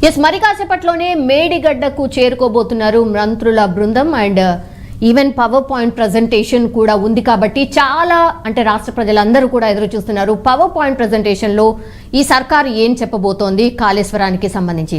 Yes, మరి కాసేపట్లోనే మేడిగడ్డకు చేరుకోబోతున్నారు మంత్రుల బృందం and even power point presentation కూడా ఉంది కాబట్టి చాలా రాష్ట్ర ప్రజలందరూ కూడా ఎదురు చూస్తున్నారు. పవర్ పాయింట్ ప్రజెంటేషన్ లో ఈ సర్కారు ఏం చెప్పబోతోంది కాళేశ్వరానికి సంబంధించి.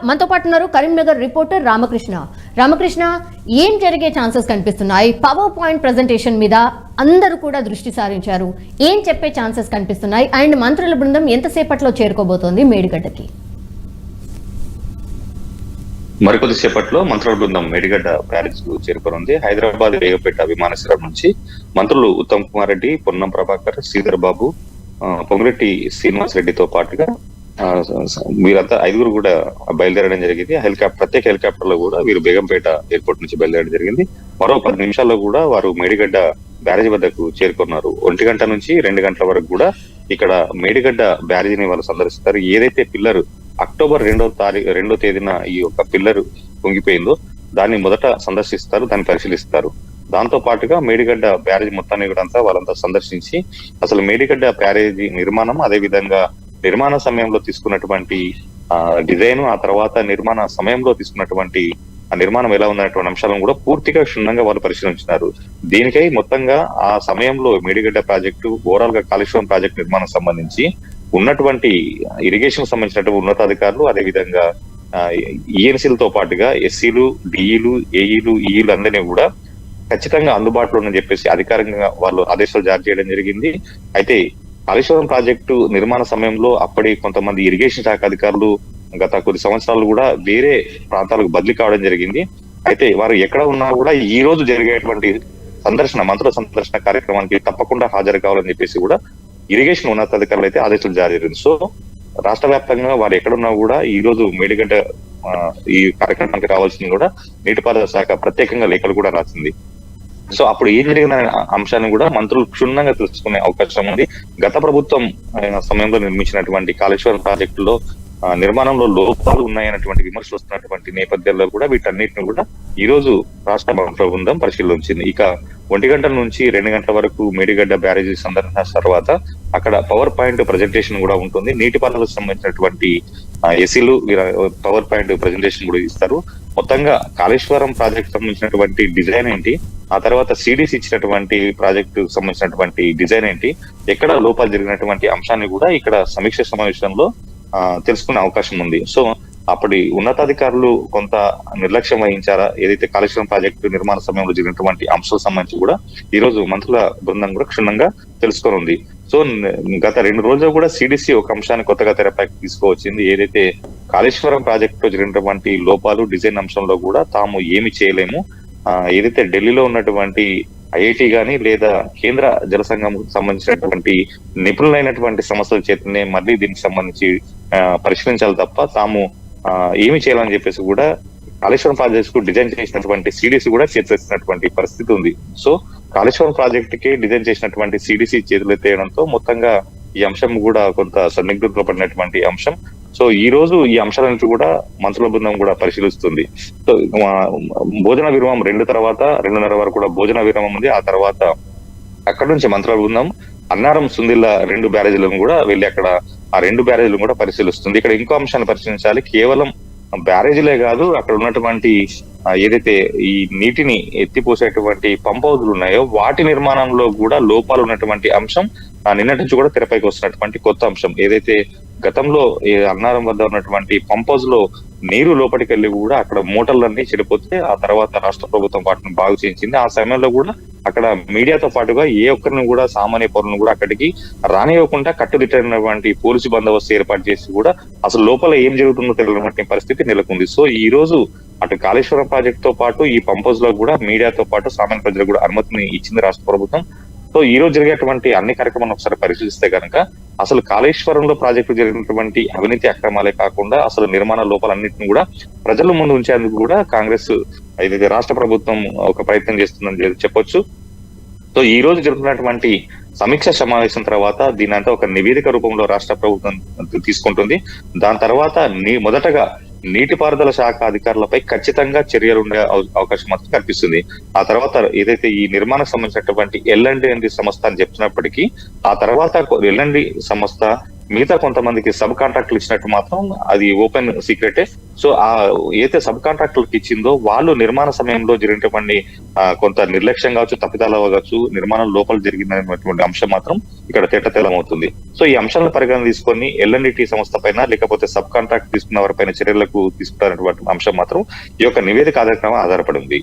మనతో పాటు ఉన్నారు కరీంనగర్ రిపోర్టర్ రామకృష్ణ. ఏం జరిగే ఛాన్సెస్ కనిపిస్తున్నాయి? పవర్ పాయింట్ ప్రజెంటేషన్ మీద అందరూ కూడా దృష్టి సారించారు. ఏం చెప్పే ఛాన్సెస్ కనిపిస్తున్నాయి అండ్ మంత్రుల బృందం ఎంతసేపట్లో చేరుకోబోతోంది మేడిగడ్డకి? మరికొద్దిసేపట్లో మంత్రుల బృందం మేడిగడ్డ బ్యారేజ్ కు చేరుకోనుంది. హైదరాబాద్ రేగపేట విమానాశ్రయం నుంచి మంత్రులు ఉత్తమ్ కుమార్ రెడ్డి, పొన్నం ప్రభాకర్, శ్రీధర్ బాబు, పొంగురెడ్డి శ్రీనివాస్ రెడ్డితో పాటుగా వీరంతా 5 కూడా బయలుదేరడం జరిగింది. ప్రత్యేక హెలికాప్టర్ లో కూడా వీరు బేగంపేట ఎయిర్పోర్ట్ నుంచి బయలుదేరడం జరిగింది. మరో 10 నిమిషాల్లో కూడా వారు మేడిగడ్డ బ్యారేజ్ వద్దకు చేరుకున్నారు. 1 గంట నుంచి 2 గంటల వరకు కూడా ఇక్కడ మేడిగడ్డ బ్యారేజ్ ని వాళ్ళు సందర్శిస్తారు. ఏదైతే పిల్లర్ అక్టోబర్ 2వ తేదీన ఈ యొక్క పిల్లర్ పొంగిపోయిందో దాన్ని మొదట సందర్శిస్తారు, దాన్ని పరిశీలిస్తారు. దాంతో పాటుగా మేడిగడ్డ బ్యారేజ్ మొత్తాన్ని కూడా వాళ్ళంతా సందర్శించి అసలు మేడిగడ్డ బ్యారేజీ నిర్మాణం, అదే విధంగా నిర్మాణ సమయంలో తీసుకున్నటువంటి డిజైన్, ఆ తర్వాత నిర్మాణ సమయంలో తీసుకున్నటువంటి ఆ నిర్మాణం ఎలా ఉందనేటువంటి అంశాలను కూడా పూర్తిగా క్షుణ్ణంగా వాళ్ళు పరిశీలించినారు. దీనికై మొత్తంగా ఆ సమయంలో మేడిగడ్డ ప్రాజెక్టు ఓవరాల్ గా కాళేశ్వరం ప్రాజెక్టు నిర్మాణం సంబంధించి ఉన్నటువంటి ఇరిగేషన్ సంబంధించినటువంటి ఉన్నతాధికారులు, అదే విధంగా ఈఎన్సీలతో పాటుగా ఎస్సీలు, డిఈలు, ఏఈలు, ఈఈలు అందరినీ కూడా ఖచ్చితంగా అందుబాటులో ఉందని చెప్పేసి అధికారికంగా వాళ్ళు ఆదేశాలు జారీ చేయడం జరిగింది. అయితే కాళేశ్వరం ప్రాజెక్టు నిర్మాణ సమయంలో అప్పటి కొంతమంది ఇరిగేషన్ శాఖ అధికారులు గత కొద్ది సంవత్సరాలు కూడా వేరే ప్రాంతాలకు బదిలీ కావడం జరిగింది. అయితే వారు ఎక్కడ ఉన్నా కూడా ఈ రోజు జరిగేటువంటి మంత్రుల సందర్శన కార్యక్రమానికి తప్పకుండా హాజరు కావాలని చెప్పేసి కూడా ఇరిగేషన్ ఉన్నతాధికారులు అయితే ఆదేశాలు జారీ చేసింది. సో రాష్ట్ర వ్యాప్తంగా వారు ఎక్కడున్నా కూడా ఈ రోజు మేడిగడ్డ ఈ కార్యక్రమానికి రావాల్సింది కూడా నీటిపారుదల శాఖ ప్రత్యేకంగా లేఖలు కూడా రాసింది. సో అప్పుడు ఏం జరిగిన అంశాన్ని కూడా మంత్రులు క్షుణ్ణంగా తెలుసుకునే అవకాశం ఉంది. గత ప్రభుత్వం సమయంలో నిర్మించినటువంటి కాళేశ్వరం ప్రాజెక్టులో నిర్మాణంలో లోపాలు ఉన్నాయన్నటువంటి విమర్శలు వస్తున్నటువంటి నేపథ్యంలో కూడా వీటన్నిటిని కూడా ఈ రోజు రాష్ట్ర మంత్రుల బృందం పరిశీలించింది. ఇక 1 గంట నుంచి 2 గంటల వరకు మేడిగడ్డ బ్యారేజీ సందర్శన తర్వాత అక్కడ పవర్ పాయింట్ ప్రజెంటేషన్ కూడా ఉంటుంది. నీటిపారుదలకు సంబంధించినటువంటి ఎస్సీలు పవర్ పాయింట్ ప్రజెంటేషన్ కూడా ఇస్తారు. మొత్తంగా కాళేశ్వరం ప్రాజెక్ట్ సంబంధించినటువంటి డిజైన్ ఏంటి, ఆ తర్వాత సిడిసి ఇచ్చినటువంటి ప్రాజెక్టు సంబంధించినటువంటి డిజైన్ ఏంటి, ఎక్కడ లోపాలు జరిగినటువంటి అంశాన్ని కూడా ఇక్కడ సమీక్ష సమావేశంలో తెలుసుకునే అవకాశం ఉంది. సో అప్పటి ఉన్నతాధికారులు కొంత నిర్లక్ష్యం వహించారా, ఏదైతే కాళేశ్వరం ప్రాజెక్టు నిర్మాణ సమయంలో జరిగినటువంటి అంశాలకు సంబంధించి కూడా ఈ రోజు మంత్రుల బృందం కూడా క్షుణ్ణంగా తెలుసుకోనుంది. సో గత 2 రోజులు కూడా సిడిసి ఒక అంశాన్ని కొత్తగా తెరపైకి తీసుకువచ్చింది. ఏదైతే కాళేశ్వరం ప్రాజెక్టులో జరిగినటువంటి లోపాలు, డిజైన్ అంశంలో కూడా తాము ఏమి చేయలేము, ఏదైతే ఢిల్లీలో ఉన్నటువంటి ఐఐటి గాని లేదా కేంద్ర జల సంఘం సంబంధించినటువంటి నిపుణులైనటువంటి సంస్థల చేతనే మళ్ళీ దీనికి సంబంధించి పరిశీలించాలి తప్ప తాము ఏమి చేయాలని చెప్పేసి కూడా కాళేశ్వరం ప్రాజెక్ట్ కు డిజైన్ చేసినటువంటి సిడిసి కూడా చేతులెత్తినటువంటి పరిస్థితి ఉంది. సో కాళేశ్వరం ప్రాజెక్ట్ కి డిజైన్ చేసినటువంటి సిడిసి చేతులెత్తేయడంతో మొత్తంగా ఈ అంశం కూడా కొంత సందిగ్ధతలో పడినటువంటి అంశం. సో ఈ రోజు ఈ అంశాలను కూడా మంత్రుల బృందం కూడా పరిశీలిస్తుంది. సో భోజన విరామం 2 తర్వాత 2:30 వరకు కూడా భోజన విరామం ఉంది. ఆ తర్వాత అక్కడ నుంచి మంత్రుల బృందం అన్నారం, సుందిల్ల 2 బ్యారేజీలను కూడా వెళ్ళి అక్కడ ఆ 2 బ్యారేజీలను కూడా పరిశీలిస్తుంది. ఇక్కడ ఇంకో అంశాన్ని పరిశీలించాలి. కేవలం బ్యారేజీలే కాదు, అక్కడ ఉన్నటువంటి ఏదైతే ఈ నీటిని ఎత్తిపోసేటువంటి పంప్ హౌజులు ఉన్నాయో వాటి నిర్మాణంలో కూడా లోపాలు ఉన్నటువంటి అంశం నిన్నటి నుంచి కూడా తెరపైకి వస్తున్నటువంటి కొత్త అంశం. ఏదైతే గతంలో అన్నారం వద్ద ఉన్నటువంటి పంప్ హౌస్ లో నీరు లోపలికి వెళ్ళి కూడా అక్కడ మోటార్లన్నీ చెడిపోతే ఆ తర్వాత రాష్ట్ర ప్రభుత్వం వాటిని బాగు చేయించింది. ఆ సమయంలో కూడా అక్కడ మీడియాతో పాటుగా ఏ ఒక్కరిని కూడా సామాన్య పౌరులను కూడా అక్కడికి రానివ్వకుండా కట్టుదిట్టమైనటువంటి పోలీసు బందోబస్తు ఏర్పాటు చేసి కూడా అసలు లోపల ఏం జరుగుతుందో తెలియనటువంటి పరిస్థితి నెలకొంది. సో ఈ రోజు అటు కాళేశ్వరం ప్రాజెక్ట్ తో పాటు ఈ పంప్ హౌస్ లో కూడా మీడియాతో పాటు సామాన్య ప్రజలకు కూడా అనుమతిని ఇచ్చింది రాష్ట్ర ప్రభుత్వం. సో ఈ రోజు జరిగేటువంటి అన్ని కార్యక్రమాలను ఒకసారి పరిశీలిస్తే కనుక అసలు కాళేశ్వరంలో ప్రాజెక్టు జరిగినటువంటి అవినీతి అక్రమాలే కాకుండా అసలు నిర్మాణ లోపాలన్నింటినీ కూడా ప్రజల ముందు ఉంచేందుకు కూడా కాంగ్రెస్ ఏదైతే రాష్ట్ర ప్రభుత్వం ఒక ప్రయత్నం చేస్తుందని చెప్పొచ్చు. సో ఈ రోజు జరుగుతున్నటువంటి సమీక్ష సమావేశం తర్వాత దీని అంతా ఒక నివేదిక రూపంలో రాష్ట్ర ప్రభుత్వం తీసుకుంటుంది. దాని తర్వాత మొదటగా నీటిపారుదల శాఖ అధికారులపై ఖచ్చితంగా చర్యలు ఉండే అవకాశం మాత్రం కనిపిస్తుంది. ఆ తర్వాత ఏదైతే ఈ నిర్మాణం సంబంధించినటువంటి ఎల్ఎండి సంస్థ అని చెప్తున్నప్పటికీ ఆ తర్వాత ఎల్ఎండి సంస్థ మిగతా కొంతమందికి సబ్ కాంట్రాక్టులు ఇచ్చినట్టు మాత్రం అది ఓపెన్ సీక్రెటే. సో ఆ ఏదైతే సబ్ కాంట్రాక్టులకు ఇచ్చిందో వాళ్ళు నిర్మాణ సమయంలో జరిగినటువంటి కొంత నిర్లక్ష్యం కావచ్చు, తప్పిదాలు కావచ్చు, నిర్మాణం లోపల జరిగినటువంటి అంశం మాత్రం ఇక్కడ తేటతెల్లమవుతుంది. సో ఈ అంశాలను పరిగణన తీసుకొని ఎల్ఎన్డిటి సంస్థ పైన లేకపోతే సబ్ కాంట్రాక్ట్ తీసుకున్న వారిపైన చర్యలకు తీసుకుంటున్నటువంటి అంశం మాత్రం ఈ యొక్క నివేదిక ఆధారపడి ఉంది.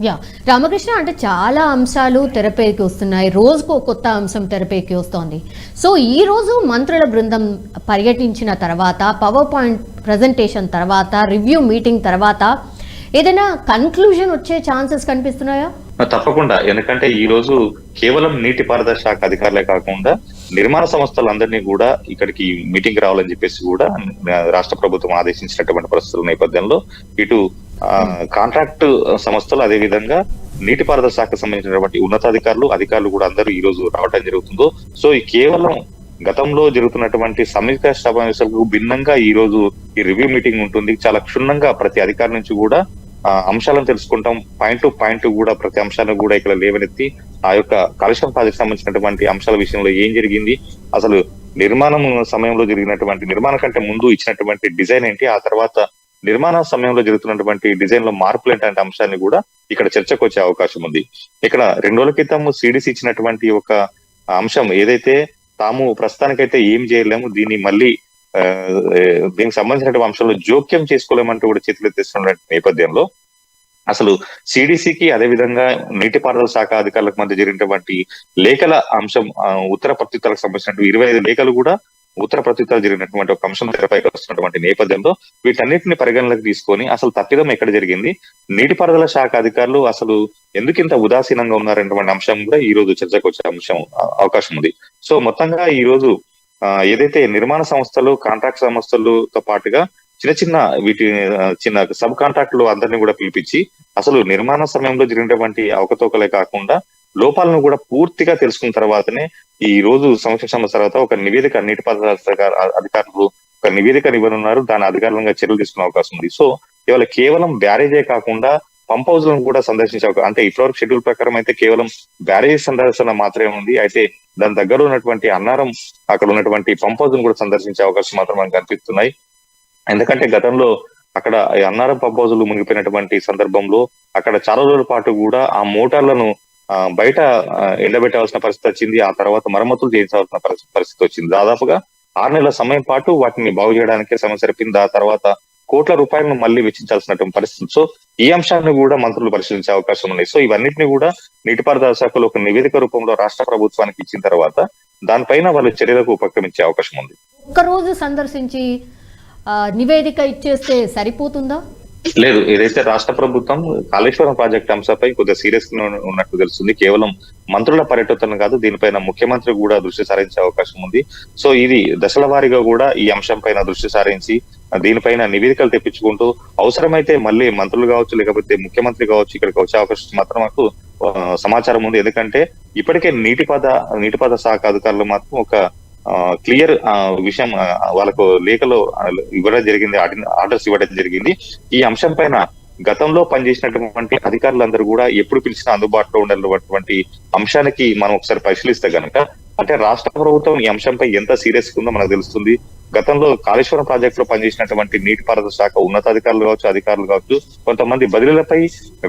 యా రామకృష్ణ, అంటే చాలా అంశాలు తెరపైకి వస్తున్నాయి, రోజుకు కొత్త అంశం తెరపైకి వస్తోంది. సో ఈ రోజు మంత్రుల బృందం పర్యటించిన తర్వాత, పవర్ పాయింట్ ప్రజెంటేషన్ తర్వాత, రివ్యూ మీటింగ్ తర్వాత ఏదైనా కన్క్లూజన్ వచ్చే ఛాన్సెస్ కనిపిస్తున్నాయా? తప్పకుండా. ఎందుకంటే ఈ రోజు కేవలం నీటిపారుదల శాఖ అధికారులే కాకుండా నిర్మాణ సంస్థలందరినీ కూడా ఇక్కడికి మీటింగ్ రావాలని చెప్పేసి కూడా రాష్ట్ర ప్రభుత్వం ఆదేశించినటువంటి పరిస్థితుల నేపథ్యంలో ఇటు కాంట్రాక్ట్ సంస్థలు, అదే విధంగా నీటిపారుదల శాఖకు సంబంధించినటువంటి అధికారులు కూడా అందరూ ఈ రోజు రావడం జరుగుతుందో. సో ఈ కేవలం గతంలో జరుగుతున్నటువంటి సమీక్ష సమావేశాలకు భిన్నంగా ఈ రోజు ఈ రివ్యూ మీటింగ్ ఉంటుంది. చాలా క్షుణ్ణంగా ప్రతి అధికారి నుంచి కూడా అంశాలను తెలుసుకుంటాం. పాయింట్ టు పాయింట్ కూడా ప్రతి అంశాలను కూడా ఇక్కడ లేవనెత్తి ఆ యొక్క కాలుష్యం ప్రాజెక్ట్ సంబంధించినటువంటి అంశాల విషయంలో ఏం జరిగింది, అసలు నిర్మాణం సమయంలో జరిగినటువంటి నిర్మాణం కంటే ముందు ఇచ్చినటువంటి డిజైన్ ఏంటి, ఆ తర్వాత నిర్మాణ సమయంలో జరుగుతున్నటువంటి డిజైన్ లో మార్పులు ఏంటంటే అంశాన్ని కూడా ఇక్కడ చర్చకు వచ్చే అవకాశం ఉంది. ఇక్కడ 2 రోజుల క్రితం సిడిసి ఇచ్చినటువంటి ఒక అంశం ఏదైతే తాము ప్రస్తుతానికైతే ఏం చేయలేము, దీన్ని మళ్ళీ దీనికి సంబంధించినటువంటి అంశంలో జోక్యం చేసుకోలేమంటూ కూడా చేతులు ఎత్తేస్తున్న నేపథ్యంలో అసలు సిడిసికి అదే విధంగా నీటిపారుదల శాఖ అధికారులకు మధ్య జరిగినటువంటి లేఖల అంశం, ఉత్తర ప్రత్యుత్తరాలకు సంబంధించినటువంటి 25 లేఖలు కూడా ఉత్తర ప్రత్యుత్తరాలు జరిగినటువంటి ఒక అంశం తెరపైకి వస్తున్నటువంటి నేపథ్యంలో వీటన్నిటిని పరిగణలోకి తీసుకొని అసలు తప్పిదం ఎక్కడ జరిగింది, నీటిపారుదల శాఖ అధికారులు అసలు ఎందుకు ఇంత ఉదాసీనంగా ఉన్నారనేటువంటి అంశం కూడా ఈ రోజు చర్చకు వచ్చే అవకాశం ఉంది. సో మొత్తంగా ఈ రోజు ఏదైతే నిర్మాణ సంస్థలు, కాంట్రాక్ట్ సంస్థలతో పాటుగా చిన్న సబ్ కాంట్రాక్టులు అందరినీ కూడా పిలిపించి అసలు నిర్మాణ సమయంలో జరిగినటువంటి అవకతవకలే కాకుండా లోపాలను కూడా పూర్తిగా తెలుసుకున్న తర్వాతనే ఈ రోజు సంవత్సరం తర్వాత ఒక నివేదిక నీటిపారుదల అధికారులు ఒక నివేదిక ఇవ్వనున్నారు. దాని అధికారులంగా చర్యలు తీసుకునే అవకాశం ఉంది. సో ఇవాళ కేవలం బ్యారేజే కాకుండా పంప్ హౌస్ లను కూడా సందర్శించే అంటే ఇప్పటివరకు షెడ్యూల్ ప్రకారం అయితే కేవలం బ్యారేజ్ సందర్శన మాత్రమే ఉంది. అయితే దాని దగ్గర ఉన్నటువంటి అన్నారం, అక్కడ ఉన్నటువంటి పంప్ హౌస్ ను కూడా సందర్శించే అవకాశం మాత్రం మనకు కనిపిస్తున్నాయి. ఎందుకంటే గతంలో అక్కడ అన్నారం పంప్ హౌజులు మునిగిపోయినటువంటి సందర్భంలో అక్కడ చాలా రోజుల పాటు కూడా ఆ మోటార్లను బయట ఎండబెట్టాల్సిన పరిస్థితి వచ్చింది. ఆ తర్వాత మరమ్మతులు చేయించాల్సిన పరిస్థితి వచ్చింది. దాదాపుగా 6 నెలల సమయం పాటు వాటిని బాగు చేయడానికి సమయం సరిపోయింది. ఆ తర్వాత కోట్ల రూపాయలను మళ్ళీ వెచ్చించాల్సినటువంటి పరిస్థితి. సో ఈ అంశాన్ని కూడా మంత్రులు పరిశీలించే అవకాశం ఉన్నాయి. సో ఇవన్నింటినీ కూడా నీటిపారుదల శాఖలో ఒక నివేదిక రూపంలో రాష్ట్ర ప్రభుత్వానికి ఇచ్చిన తర్వాత దానిపైన వాళ్ళు చర్యలకు ఉపక్రమించే అవకాశం ఉంది. ఒక్కరోజు సందర్శించి నివేదిక ఇచ్చేస్తే సరిపోతుందా? లేదు, ఏదైతే రాష్ట్ర ప్రభుత్వం కాళేశ్వరం ప్రాజెక్ట్ అంశంపై కొద్దిగా సీరియస్ గా ఉన్నట్టు తెలుస్తుంది. కేవలం మంత్రుల పర్యటన కాదు, దీనిపైన ముఖ్యమంత్రి కూడా దృష్టి సారించే అవకాశం ఉంది. సో ఇది దశల వారీగా కూడా ఈ అంశం పైన దృష్టి సారించి దీనిపైన నివేదికలు తెప్పించుకుంటూ అవసరమైతే మళ్ళీ మంత్రులు కావచ్చు లేకపోతే ముఖ్యమంత్రి కావచ్చు ఇక్కడికి వచ్చే అవకాశం మాత్రం మాకు సమాచారం ఉంది. ఎందుకంటే ఇప్పటికే నీటిపారుదల శాఖ అధికారులు మాత్రం ఒక క్లియర్ విషయం వాళ్ళకు లేఖలో ఇవ్వడం జరిగింది, ఆర్డర్స్ ఇవ్వడం జరిగింది. ఈ అంశం పైన గతంలో పనిచేసినటువంటి అధికారులందరూ కూడా ఎప్పుడు పిలిచినా అందుబాటులో ఉండేటువంటి అంశానికి మనం ఒకసారి పరిశీలిస్తే గనక అంటే రాష్ట్ర ప్రభుత్వం ఈ అంశంపై ఎంత సీరియస్ ఉందో మనకు తెలుస్తుంది. గతంలో కాళేశ్వరం ప్రాజెక్ట్ లో పనిచేసినటువంటి నీటిపారుదల శాఖ ఉన్నతాధికారులు కావచ్చు, అధికారులు కావచ్చు, కొంతమంది బదిలీలపై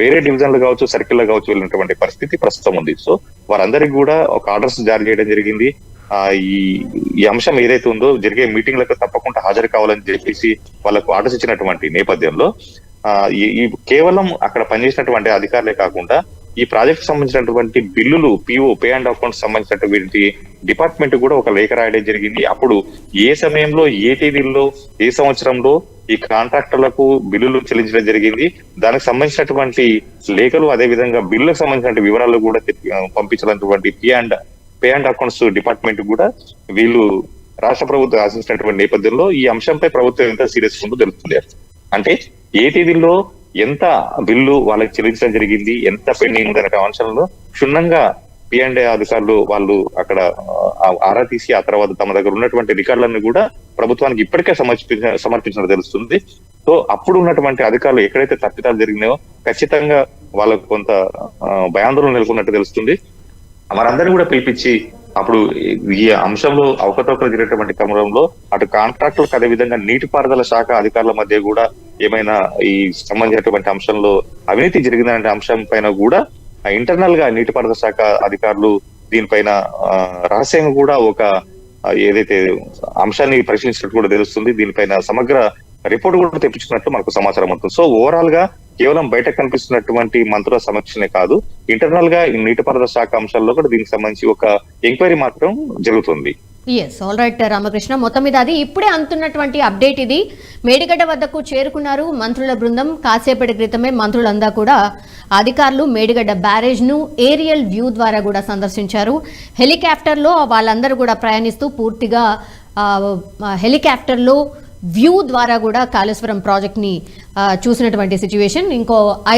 వేరే డివిజన్లు కావచ్చు, సర్కిల్ కావచ్చు వెళ్ళినటువంటి పరిస్థితి ప్రస్తుతం ఉంది. సో వారందరికీ కూడా ఒక ఆర్డర్స్ జారీ చేయడం జరిగింది. ఈ అంశం ఏదైతే ఉందో జరిగే మీటింగ్లకు తప్పకుండా హాజరు కావాలని చెప్పేసి వాళ్ళకు ఆర్డర్స్ ఇచ్చినటువంటి నేపథ్యంలో ఈ కేవలం అక్కడ పనిచేసినటువంటి అధికారులే కాకుండా ఈ ప్రాజెక్ట్ సంబంధించినటువంటి బిల్లులు పే అండ్ అకౌంట్స్ సంబంధించినటువంటి డిపార్ట్మెంట్ కూడా ఒక లేఖ రాయడం జరిగింది. అప్పుడు ఏ సమయంలో, ఏ తేదీల్లో, ఏ సంవత్సరంలో ఈ కాంట్రాక్టర్లకు బిల్లులు చెల్లించడం జరిగింది, దానికి సంబంధించినటువంటి లేఖలు అదే విధంగా బిల్లులకు సంబంధించిన వివరాలు కూడా పంపించినటువంటి పే అండ్ అకౌంట్స్ డిపార్ట్మెంట్ కూడా వీళ్ళు రాష్ట్ర ప్రభుత్వం ఆశించినటువంటి నేపథ్యంలో ఈ అంశంపై ప్రభుత్వం ఎంత సీరియస్ ఉందో తెలుస్తుంది. అంటే ఏ తేదీలో ఎంత బిల్లు వాళ్ళకి చెల్లించడం జరిగింది, ఎంత పెండింగ్ అనే అంశంలో క్షుణ్ణంగా P&A అధికారులు వాళ్ళు అక్కడ ఆరా తీసి ఆ తర్వాత తమ దగ్గర ఉన్నటువంటి రికార్డులను కూడా ప్రభుత్వానికి ఇప్పటికే సమర్పించడం తెలుస్తుంది. సో అప్పుడు ఉన్నటువంటి అధికారులు ఎక్కడైతే తప్పిదాలు జరిగినాయో ఖచ్చితంగా వాళ్ళకు కొంత భయాందోళన నెలకొన్నట్టు తెలుస్తుంది. వారందరినీ కూడా పిలిపించి అప్పుడు ఈ అంశంలో అవకతవకలు జరిగినటువంటి క్రమంలో అటు కాంట్రాక్టులకు అదే విధంగా నీటిపారుదల శాఖ అధికారుల మధ్య కూడా ఏమైనా ఈ సంబంధించినటువంటి అంశంలో అవినీతి జరిగిందనే అంశం పైన కూడా ఇంటర్నల్ గా నీటిపారుదల శాఖ అధికారులు దీనిపైన రహస్యంగా కూడా ఒక ఏదైతే అంశాన్ని పరిశీలించినట్టు కూడా తెలుస్తుంది. దీనిపైన సమగ్ర రిపోర్ట్ కూడా తెప్పించుకున్నట్లు మనకు సమాచారం అవుతుంది. సో ఓవరాల్ గా కేవలం బయట కనిపిస్తున్నటువంటి మంత్రుల సమీక్షనే కాదు, ఇంటర్నల్ గా ఈ నీటిపారుదల శాఖ అంశాల్లో కూడా దీనికి సంబంధించి ఒక ఎంక్వైరీ మాత్రం జరుగుతుంది. ఎస్, ఆల్ రైట్ రామకృష్ణ, మొత్తం మీద అది ఇప్పుడే అందుతున్నటువంటి అప్డేట్ ఇది. మేడిగడ్డ వద్దకు చేరుకున్నారు మంత్రుల బృందం. కాసేపటి క్రితమే మంత్రులంతా కూడా అధికారులు మేడిగడ్డ బ్యారేజ్ ను ఏరియల్ వ్యూ ద్వారా కూడా సందర్శించారు. హెలికాప్టర్లో వాళ్ళందరూ కూడా ప్రయాణిస్తూ పూర్తిగా హెలికాప్టర్లో వ్యూ ద్వారా కూడా కాళేశ్వరం ప్రాజెక్ట్ ని చూసినటువంటి సిచ్యువేషన్. ఇంకో